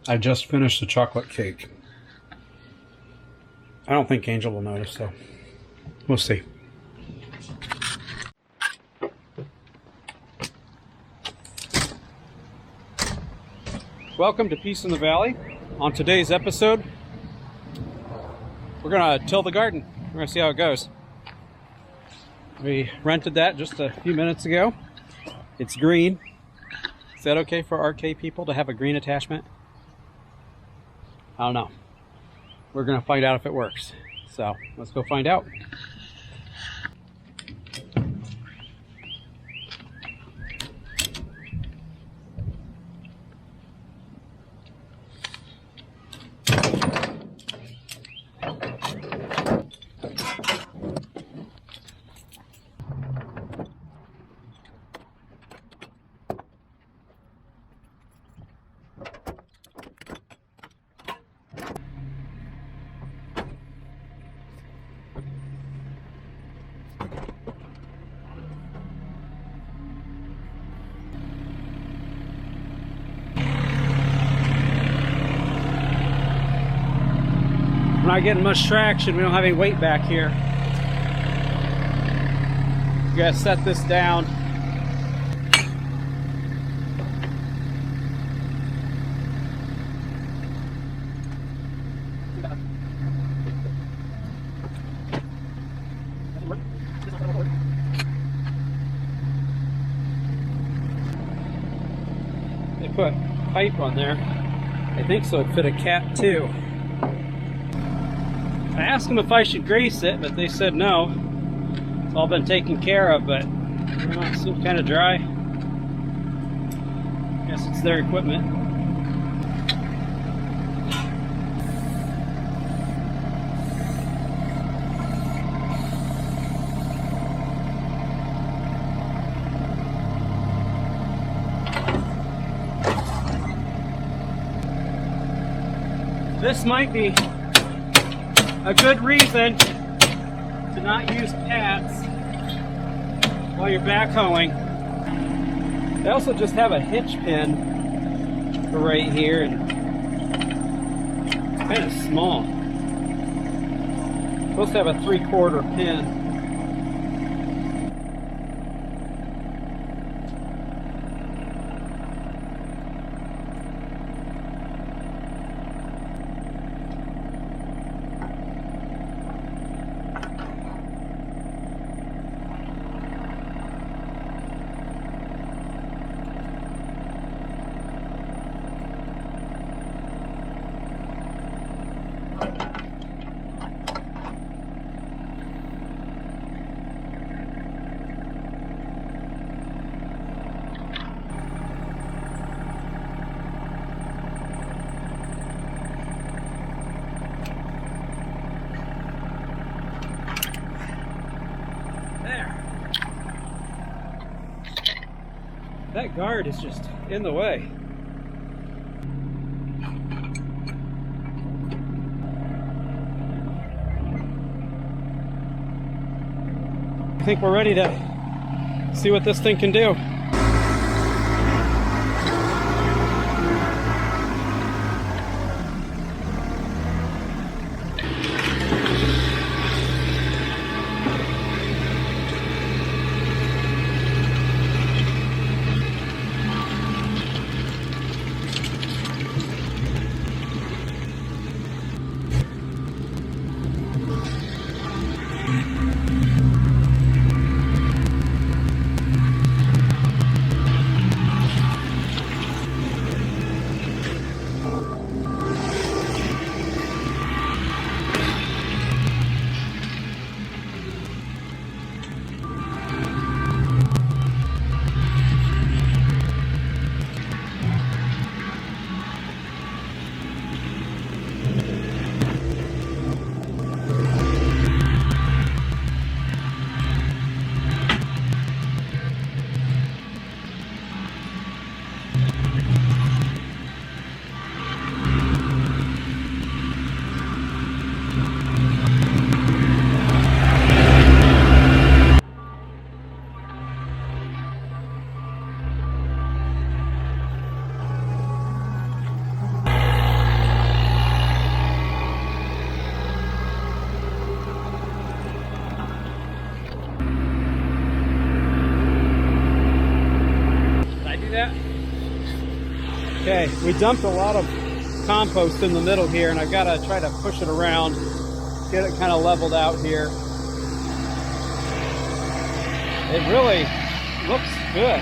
I just finished the chocolate cake. I don't think Angel will notice, though. We'll see. Welcome to Peace in the Valley. On today's episode, we're going to till the garden. We're going to see how it goes. We rented that just a few minutes ago. It's green. Is that okay for RK people to have a green attachment? I don't know. We're going to find out if it works. So let's go find out. We're not getting much traction. We don't have any weight back here. We gotta set this down. They put pipe on there, I think, so it fit a cat too. I asked them if I should grease it, but they said no. It's all been taken care of, but I don't know, it seems kind of dry. Guess it's their equipment. This might be a good reason to not use pads while you're backhoeing. They also just have a hitch pin for right here, and it's kind of small. It's supposed to have a 3/4 pin. That guard is just in the way. I think we're ready to see what this thing can do. Okay, we dumped a lot of compost in the middle here, and I've got to try to push it around, get it kind of leveled out here. It really looks good.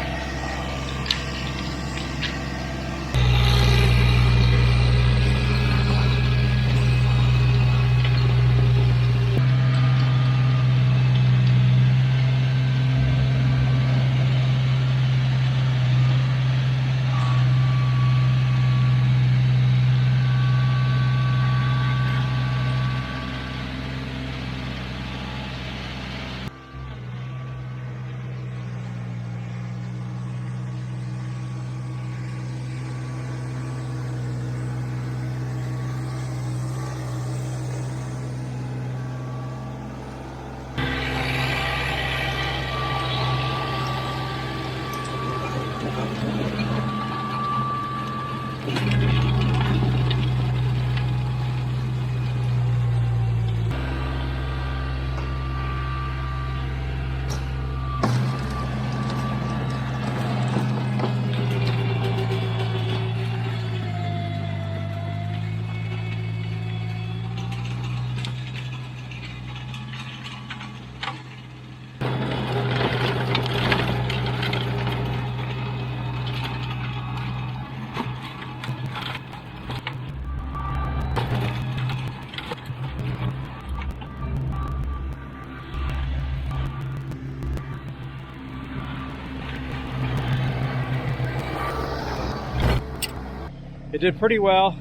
It did pretty well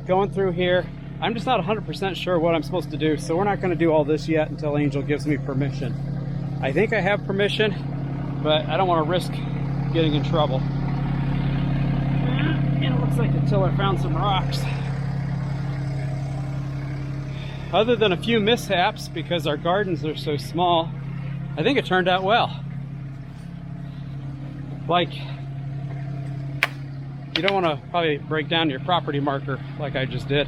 going through here. I'm just not 100% sure what I'm supposed to do, so we're not going to do all this yet until Angel gives me permission. I think I have permission, but I don't want to risk getting in trouble. And it looks like the tiller found some rocks. Other than a few mishaps, because our gardens are so small, I think it turned out well. Like, you don't want to probably break down your property marker like I just did.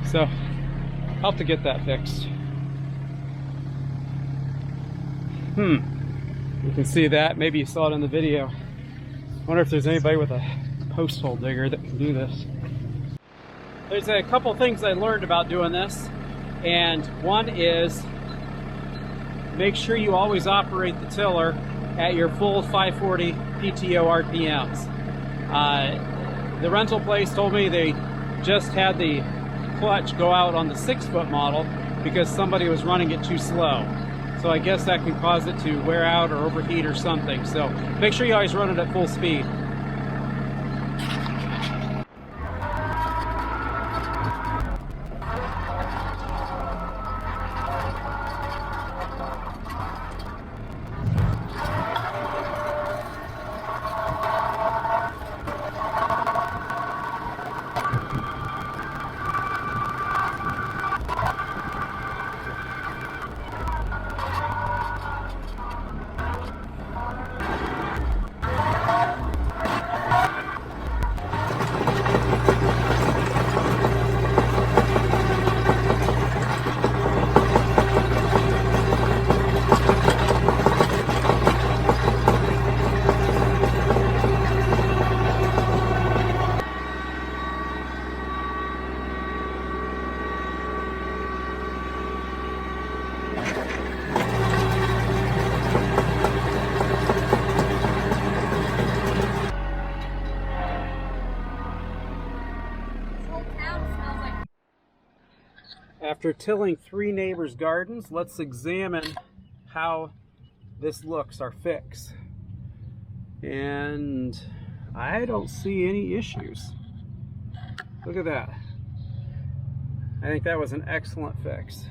So I'll have to get that fixed. You can see that. Maybe you saw it in the video. I wonder if there's anybody with a post hole digger that can do this. There's a couple things I learned about doing this, and one is make sure you always operate the tiller at your full 540 PTO RPMs. The rental place told me they just had the clutch go out on the 6-foot model because somebody was running it too slow. So I guess that can cause it to wear out or overheat or something. So make sure you always run it at full speed. After tilling 3 neighbors' gardens, let's examine how this looks, our fix. And I don't see any issues. Look at that. I think that was an excellent fix.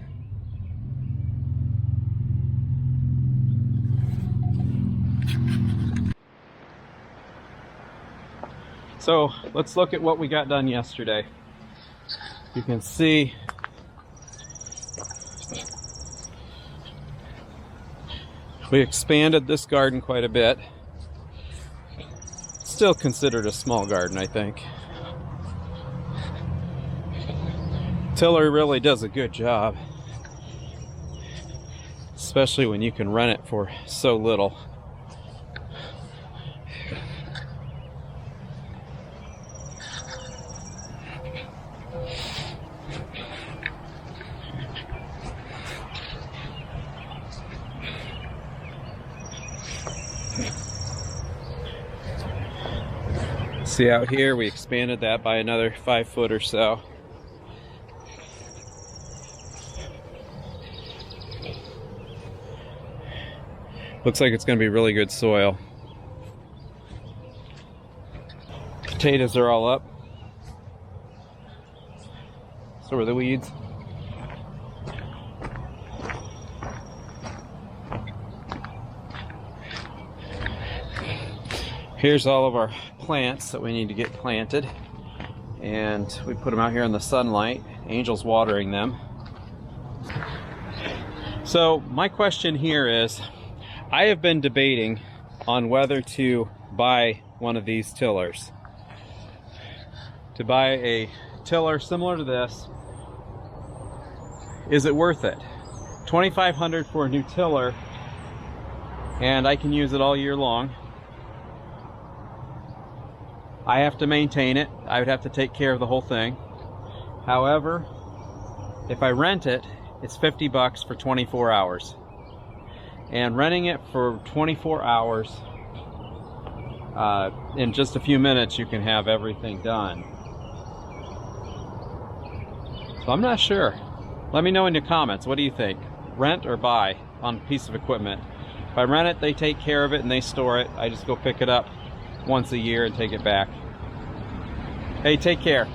So let's look at what we got done yesterday. You can see we expanded this garden quite a bit. Still considered a small garden, I think. Tiller really does a good job, especially when you can run it for so little. See out here, we expanded that by another 5 foot or so. Looks like it's going to be really good soil. Potatoes are all up. So are the weeds. Here's all of our plants that we need to get planted, and we put them out here in the sunlight. Angel's watering them. So my question here is, I have been debating on whether to buy one of these tillers. To buy a tiller similar to this, is it worth it? $2,500 for a new tiller, and I can use it all year long. I have to maintain it. I would have to take care of the whole thing. However, if I rent it, it's $50 for 24 hours. And renting it for 24 hours, in just a few minutes you can have everything done. So I'm not sure. Let me know in the comments, what do you think? Rent or buy on a piece of equipment? If I rent it, they take care of it and they store it. I just go pick it up once a year and take it back. Hey, take care.